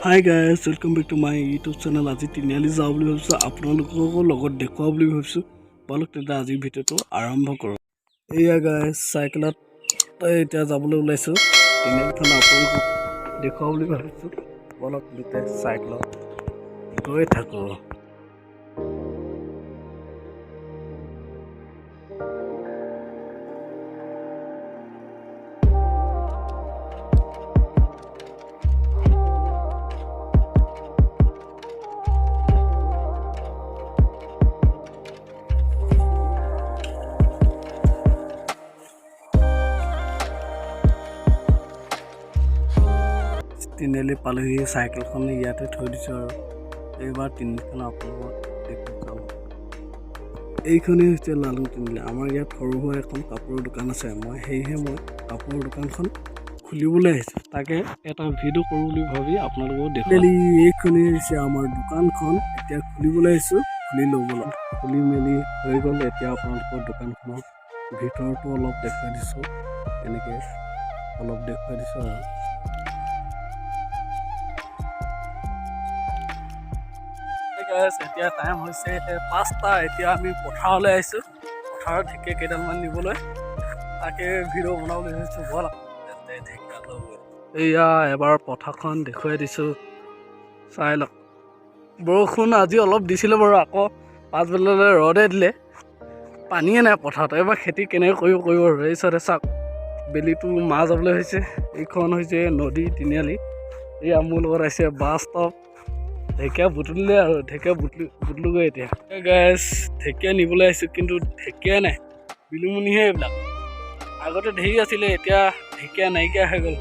Hi guys, welcome back to my YouTube channel. আজি তিনিআলি যাওঁ বুলি ভাবিছোঁ আপোনালোকক লগত দেখুৱাও বুলি ভাবিছোঁ বলক তেন্তে আজিৰ ভিডিঅ'টো আৰম্ভ কৰোঁ এয়া গাইস সাইকেলত এতিয়া যাবলৈ ওলাইছোঁ তিনিআলিখন আপোনালোকক দেখুৱাও বুলি ভাবিছোঁ বলক তেন্তে সাইকেলত গৈ থাকোঁ তিনিআলি পালোহি সাইকেলখন ইয়াতে থৈ দিছোঁ আৰু এইবাৰ তিনিখন আপোনালোকক দেখুৱাম এইখনেই হৈছে লালুং তিনিআলি আমাৰ ইয়াত সৰু সুৰা এখন কাপোৰৰ দোকান আছে মই কাপোৰৰ দোকানখন খুলিবলৈ আহিছোঁ তাকে এটা ভিডিঅ' কৰোঁ বুলি ভাবি আপোনালোকক দেখুৱাম এইখনেই হৈছে আমাৰ দোকানখন এতিয়া খুলিবলৈ আহিছোঁ খুলি মেলি হৈ গ'ল এতিয়া আপোনালোকৰ দোকানখনৰ ভিতৰতো অলপ দেখুৱাই দিছোঁ এনেকৈ অলপ দেখুৱাই দিছোঁ আৰু এতিয়া টাইম হৈছে 5টা এতিয়া আমি পথাৰলৈ আহিছোঁ পথাৰত ঢেকীয়া কেইডালমান নিবলৈ তাকে ভিডিঅ' বনাবলৈ ভাবিছোঁ বল এয়া এবাৰ পথাৰখন দেখুৱাই দিছোঁ চাই লওক বৰষুণ আজি অলপ দিছিলে বাৰু আকৌ পাছবেলালৈ ৰ'দে দিলে পানীয়ে নাই পথাৰত এবাৰ খেতি কেনেকৈ কৰিব ৰৈছতে চাওক বেলিটো মাছ যাবলৈ হৈছে এইখন হৈছে নদী তিনিআলি এয়া মোৰ লগত আহিছে বাছ ষ্টপ ঢেকীয়া বুটলিলে আৰু ঢেকীয়া বুটলোগৈ এতিয়া গাইছ ঢেকীয়া নিবলৈ আহিছোঁ কিন্তু ঢেকীয়া নাই বিলুমুনিহে এইবিলাক আগতে ঢেৰ আছিলে এতিয়া ঢেকীয়া নাইকিয়া হৈ গ'ল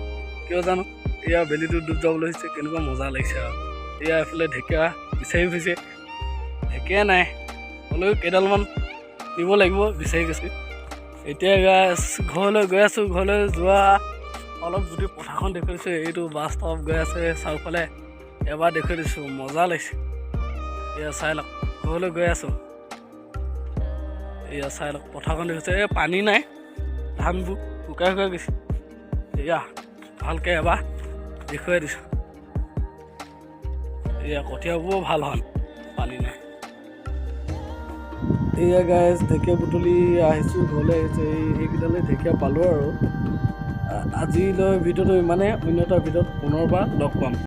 কিয় জানো এয়া বেলিটো ডুব যাবলৈ হৈছে কেনেকুৱা মজা লাগিছে আৰু এয়া এফালে ঢেকীয়া বিচাৰি ফুৰিছে ঢেকীয়া নাই হ'লেও কেইডালমান নিব লাগিব বিচাৰি গৈছে এতিয়া গাইছ ঘৰলৈ গৈ আছোঁ ঘৰলৈ যোৱা অলপ যদি পথাৰখন দেখুৱাই দিছোঁ এইটো বাছ ষ্টপ গৈ আছে চাৰিওফালে এবাৰ দেখুৱাই দিছোঁ মজা লাগিছে এয়া চাই লওক ঘৰলৈ গৈ আছোঁ এয়া চাই লওক পথাৰখন দেখিছে এই পানী নাই ধানবোৰ শুকাই গৈছে এয়া ভালকৈ এবাৰ দেখুৱাই দিছোঁ এয়া কঠীয়াবোৰ ভাল হ'ল পানী নাই এয়া গাইছ ঢেকীয়া বুটলি আহিছোঁ ঘৰলৈ আহিছে এইকেইটালে ঢেকীয়া পালোঁ আৰু আজিলৈ ভিডিঅ'টো ইমানে অন্য এটা ভিডিঅ'ত পুনৰবাৰ লগ পাম